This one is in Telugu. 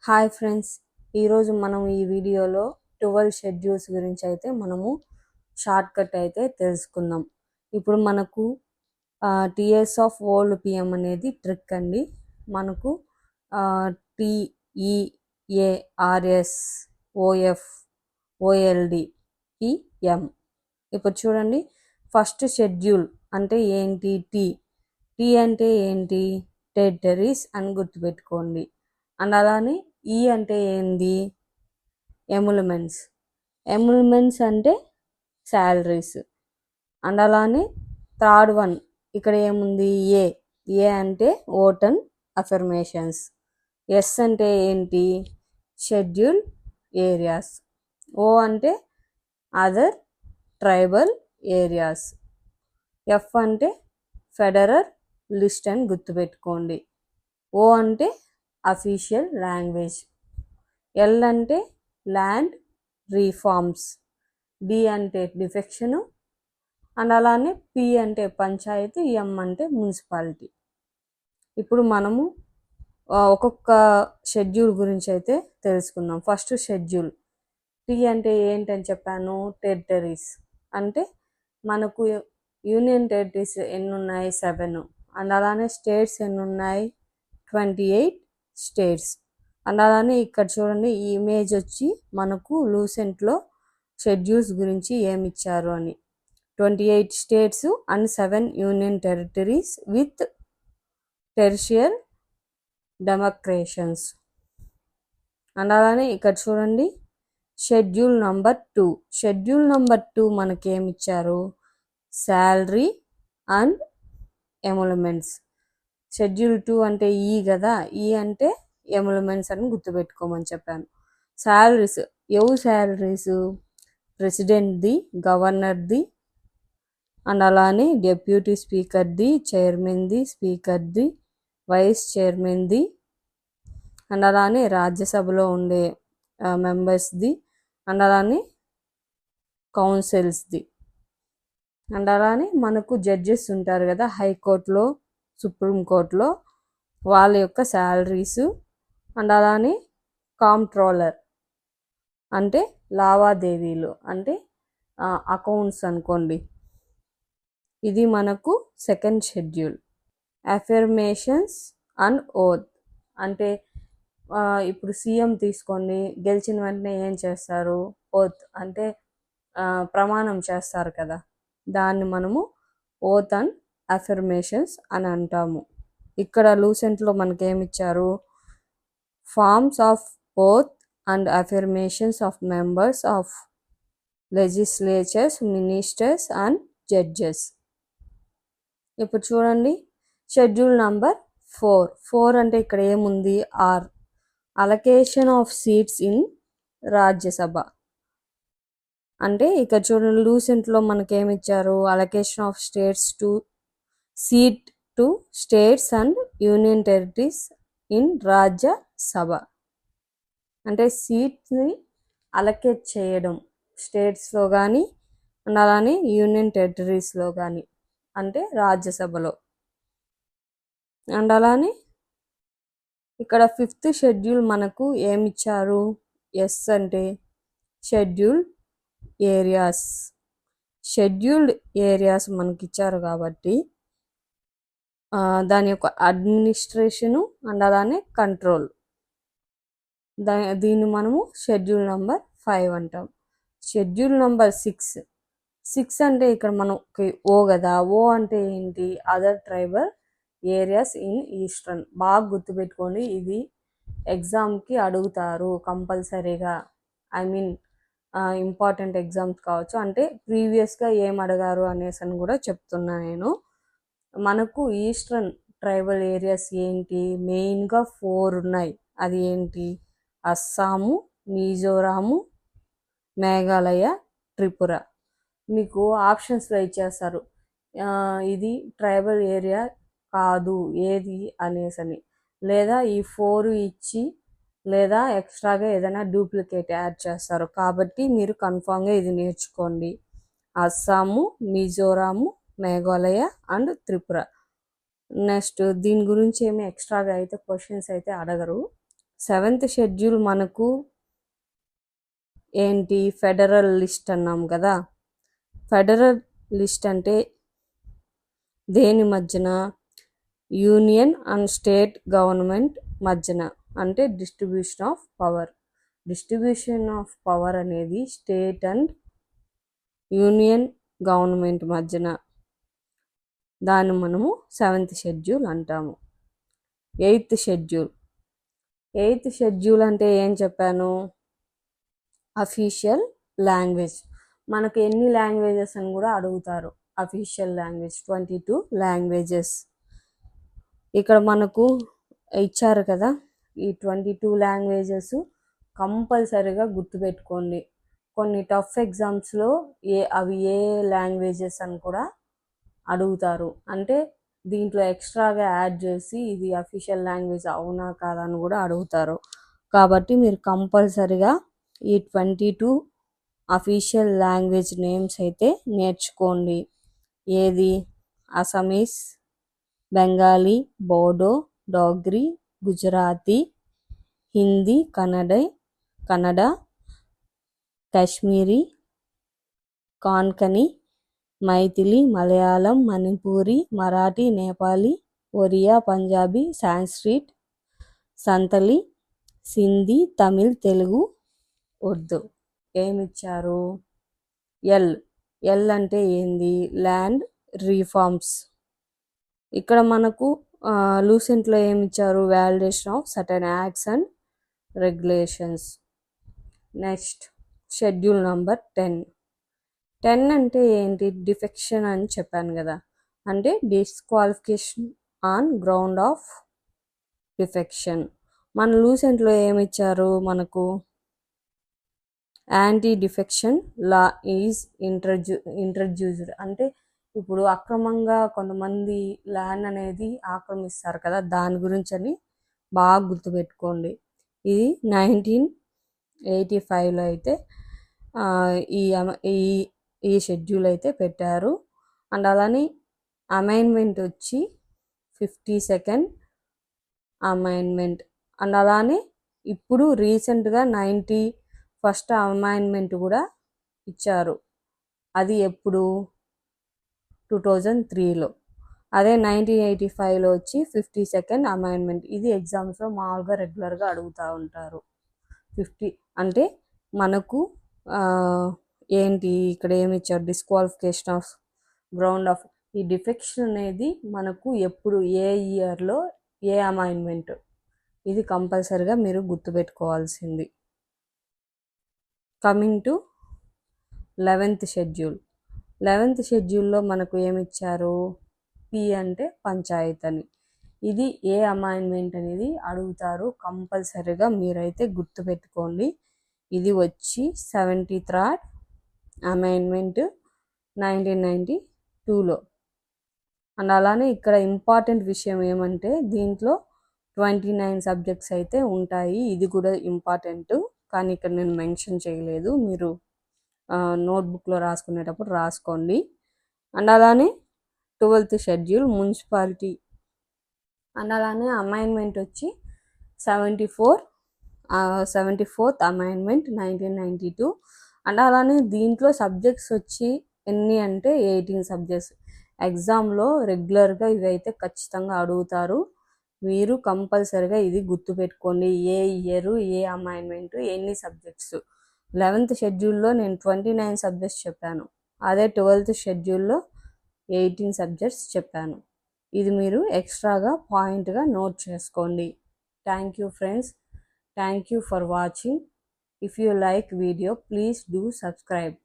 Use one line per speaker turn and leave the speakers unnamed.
హాయ్ ఫ్రెండ్స్, ఈరోజు మనం ఈ వీడియోలో 12 షెడ్యూల్స్ గురించి అయితే మనము షార్ట్ కట్ అయితే తెలుసుకుందాం. ఇప్పుడు మనకు టీఎస్ ఆఫ్ ఓల్డ్ పిఎం అనేది ట్రిక్ అండి. మనకు టిఈఏఆర్ఎస్ ఓఎఫ్ ఓఎల్డి పిఎం. ఇప్పుడు చూడండి, ఫస్ట్ షెడ్యూల్ అంటే ఏంటి? టీ అంటే ఏంటి? టెరిటరీస్ అని గుర్తుపెట్టుకోండి. అండ్ అలానే ఈ అంటే ఏంది? ఎమ్యుల్మెంట్స్ అంటే శాలరీస్. అండ్ అలానే థర్డ్ వన్ ఇక్కడ ఏముంది? ఏ అంటే ఓట్ అండ్ అఫర్మేషన్స్. ఎస్ అంటే ఏంటి? Schedule areas. ఓ అంటే అదర్ ట్రైబల్ ఏరియాస్. ఎఫ్ అంటే ఫెడరల్ లిస్ట్ అని గుర్తుపెట్టుకోండి. ఓ అంటే అఫీషియల్ లాంగ్వేజ్. ఎల్ అంటే ల్యాండ్ రీఫార్మ్స్. డి అంటే డిఫెక్షను. అండ్ అలానే పి అంటే పంచాయతీ, ఎం అంటే మున్సిపాలిటీ. ఇప్పుడు మనము ఒక్కొక్క షెడ్యూల్ గురించి అయితే తెలుసుకుందాం. ఫస్ట్ షెడ్యూల్ టీ అంటే ఏంటని చెప్పాను? టెరిటరీస్. అంటే మనకు యూనియన్ టెరిటరీస్ ఎన్ని ఉన్నాయి? 7. అండ్ అలానే స్టేట్స్ ఎన్ని ఉన్నాయి? 28 స్టేట్స్. అండ్ అలానే ఇక్కడ చూడండి, ఈ ఇమేజ్ వచ్చి మనకు లూసెంట్లో షెడ్యూల్స్ గురించి ఏమి ఇచ్చారు అని. 28 states and 7 union territories with territorial demarcations. And అలానే ఇక్కడ చూడండి, షెడ్యూల్ నంబర్ 2 మనకి ఏమి ఇచ్చారు? Salary and ఎమ్యుల్మెంట్స్. షెడ్యూల్ 2 అంటే ఈ కదా, ఈ అంటే ఎమ్యుల్మెంట్స్ అని గుర్తుపెట్టుకోమని చెప్పాను. శాలరీస్, ఎవరు శాలరీస్? ప్రెసిడెంట్ది, గవర్నర్ది, అండ్ అలానే డెప్యూటీ స్పీకర్ది, చైర్మన్ది, స్పీకర్ది, వైస్ చైర్మన్ది, అండ్ అలానే రాజ్యసభలో ఉండే మెంబర్స్ది, అండ్ అలానే కౌన్సిల్స్ది. అండ్ అలానే మనకు జడ్జెస్ ఉంటారు కదా, హైకోర్టులో, సుప్రీంకోర్టులో, వాళ్ళ యొక్క శాలరీసు. అండ్ అలానే కాంప్ట్రోలర్ అంటే లావాదేవీలు, అంటే అకౌంట్స్ అనుకోండి. ఇది మనకు second schedule. Affirmations and oath అంటే ఇప్పుడు సీఎం తీసుకోండి, గెలిచిన వెంటనే ఏం చేస్తారు? ఓత్ అంటే ప్రమాణం చేస్తారు కదా, దాన్ని మనము ఓత్ అండ్ అఫర్మేషన్స్ అని అంటాము. ఇక్కడ లూసెంట్లో మనకేమిచ్చారు? Forms of oath and affirmations of members of legislatures, ministers and judges. ఇప్పుడు చూడండి, షెడ్యూల్ నంబర్ 4 అంటే ఇక్కడ ఏముంది? R, allocation of seats in Rajya Sabha. అంటే ఇక్కడ చూడండి, లూసెంట్లో మనకేమిచ్చారు? Allocation of seat to states and union territories in Rajya Sabha. అంటే సీట్ని అలొకేట్ చేయడం స్టేట్స్లో కానీ, అండ్ అలానే యూనియన్ టెరిటరీస్లో కానీ, అంటే రాజ్యసభలో. అండ్ అలానే ఇక్కడ 5th షెడ్యూల్ మనకు ఏమిచ్చారు? ఎస్ అంటే షెడ్యూల్డ్ ఏరియాస్ మనకి ఇచ్చారు కాబట్టి దాని యొక్క అడ్మినిస్ట్రేషను అండ్ అలానే కంట్రోల్, దీన్ని మనము షెడ్యూల్ నంబర్ 5 అంటాం. షెడ్యూల్ నంబర్ 6 అంటే ఇక్కడ మనకి ఓ కదా, ఓ అంటే ఏంటి? Other tribal areas in eastern. బాగా గుర్తుపెట్టుకోండి, ఇది ఎగ్జామ్కి అడుగుతారు కంపల్సరీగా. ఐ మీన్ ఇంపార్టెంట్ ఎగ్జామ్స్ కావచ్చు, అంటే ప్రీవియస్గా ఏం అడిగారు అనేసి అని కూడా చెప్తున్నా నేను. మనకు ఈస్టర్న్ ట్రైబల్ ఏరియాస్ ఏంటి? మెయిన్గా 4 ఉన్నాయి. అది ఏంటి? అస్సాము, మిజోరాము, మేఘాలయ, త్రిపుర. మీకు ఆప్షన్స్లో ఇచ్చేస్తారు, ఇది ట్రైబల్ ఏరియా కాదు ఏది అనేసని, లేదా ఈ 4 ఇచ్చి, లేదా ఎక్స్ట్రాగా ఏదైనా డూప్లికేట్ యాడ్ చేస్తారు. కాబట్టి మీరు కన్ఫామ్గా ఇది నేర్చుకోండి. అస్సాము, మిజోరాము, మేఘాలయ అండ్ త్రిపుర. నెక్స్ట్ దీని గురించి ఏమి ఎక్స్ట్రాగా అయితే క్వశ్చన్స్ అయితే అడగరు. 7th షెడ్యూల్ మనకు ఏంటి, ఫెడరల్ లిస్ట్ అన్నాం కదా. ఫెడరల్ లిస్ట్ అంటే దేని మధ్యన, యూనియన్ అండ్ స్టేట్ గవర్నమెంట్ మధ్యన, అంటే distribution of power. Distribution of power అనేది స్టేట్ అండ్ యూనియన్ గవర్నమెంట్ మధ్యన, దాన్ని మనము 7th షెడ్యూల్ అంటాము. 8th schedule. 8th షెడ్యూల్ అంటే ఏం చెప్పాను, అఫీషియల్ లాంగ్వేజ్. మనకు ఎన్ని లాంగ్వేజెస్ అని కూడా అడుగుతారు. Official language 22 languages. ఇక్కడ మనకు ఇచ్చారు కదా, ఈ 22 లాంగ్వేజెస్ కంపల్సరీగా గుర్తుపెట్టుకోండి. కొన్ని టఫ్ ఎగ్జామ్స్లో అవి ఏ లాంగ్వేజెస్ అని కూడా అడుగుతారు. అంటే దీంట్లో ఎక్స్ట్రాగా యాడ్ చేసి ఇది అఫీషియల్ లాంగ్వేజ్ అవునా కాదా అని కూడా అడుగుతారు. కాబట్టి మీరు కంపల్సరీగా ఈ 22 అఫీషియల్ లాంగ్వేజ్ నేమ్స్ అయితే నేర్చుకోండి. ఏది, అసమీస్, బెంగాలీ, బోడో, డోగ్రీ, గుజరాతీ, హిందీ, కన్నడ, కాశ్మీరీ, కాన్కనీ, మైథిలి, మలయాళం, మణిపూరి, మరాఠీ, నేపాలీ, ఒరియా, పంజాబీ, సాంస్క్రిట్, సంతలి, సింధీ, తమిళ్, తెలుగు, ఉర్దూ. ఏమిచ్చారు, ఎల్ అంటే ఏంది, ల్యాండ్ రిఫార్మ్స్. ఇక్కడ మనకు లూసెంట్లో ఏమిచ్చారు, validation of certain acts and regulations. Next schedule number 10. 10 అంటే ఏంటి, డిఫెక్షన్ అని చెప్పాను కదా, అంటే disqualification on ground of defection. మన లూసెంట్లో ఏమిచ్చారు, మనకు anti defection law is introduced. అంటే ఇప్పుడు అక్రమంగా కొంతమంది ల్యాండ్ అనేది ఆక్రమిస్తారు కదా, దాని గురించి అని బాగా గుర్తుపెట్టుకోండి. ఇది 1985లో అయితే ఈ షెడ్యూల్ అయితే పెట్టారు. అండ్ అలానే అమైన్మెంట్ వచ్చి 52nd అమైన్మెంట్. అండ్ అలానే ఇప్పుడు రీసెంట్గా 91st అమైన్మెంట్ కూడా ఇచ్చారు. అది ఎప్పుడు, 2003లో. అదే 1985లో వచ్చి 52nd అమైన్మెంట్. ఇది ఎగ్జామ్స్లో మామూలుగా రెగ్యులర్గా అడుగుతూ ఉంటారు. 50 అంటే మనకు ఏంటి, ఇక్కడ ఏమి ఇచ్చారు, డిస్క్వాలిఫికేషన్ ఆఫ్ గ్రౌండ్ ఆఫ్. ఈ డిఫెక్షన్ అనేది మనకు ఎప్పుడు, ఏ ఇయర్లో, ఏ అమైన్మెంట్, ఇది కంపల్సరిగా మీరు గుర్తుపెట్టుకోవాల్సింది. Coming to 11th schedule. 11th షెడ్యూల్లో మనకు ఏమిచ్చారు, పి అంటే పంచాయత్ అని. ఇది ఏ అమైన్మెంట్ అనేది అడుగుతారు, కంపల్సరీగా మీరైతే గుర్తుపెట్టుకోండి. ఇది వచ్చి 73rd అమైన్మెంట్ 1992లో. అండ్ అలానే ఇక్కడ ఇంపార్టెంట్ విషయం ఏమంటే దీంట్లో 29 సబ్జెక్ట్స్ అయితే ఉంటాయి. ఇది కూడా ఇంపార్టెంట్, కానీ ఇక్కడ నేను మెన్షన్ చేయలేదు, మీరు నోట్బుక్లో రాసుకునేటప్పుడు రాసుకోండి. అండ్ అలానే 12th షెడ్యూల్ మున్సిపాలిటీ. అండ్ అలానే అమైన్మెంట్ వచ్చి 74th అమైన్మెంట్ 1992. అండ్ అలానే దీంట్లో సబ్జెక్ట్స్ వచ్చి ఎన్ని అంటే 18 సబ్జెక్ట్స్. ఎగ్జామ్లో రెగ్యులర్గా ఇవైతే ఖచ్చితంగా అడుగుతారు. మీరు కంపల్సరిగా ఇది గుర్తుపెట్టుకోండి, ఏ ఇయరు, ఏ అమైన్మెంట్, ఎన్ని సబ్జెక్ట్స్. 11th షెడ్యూల్లో నేను 29 సబ్జెక్ట్స్ చెప్పాను, అదే 12th షెడ్యూల్లో 18 సబ్జెక్ట్స్ చెప్పాను. ఇది మీరు ఎక్స్ట్రాగా పాయింట్గా నోట్ చేసుకోండి. Thank you friends, thank you for watching. If you like video, please do subscribe.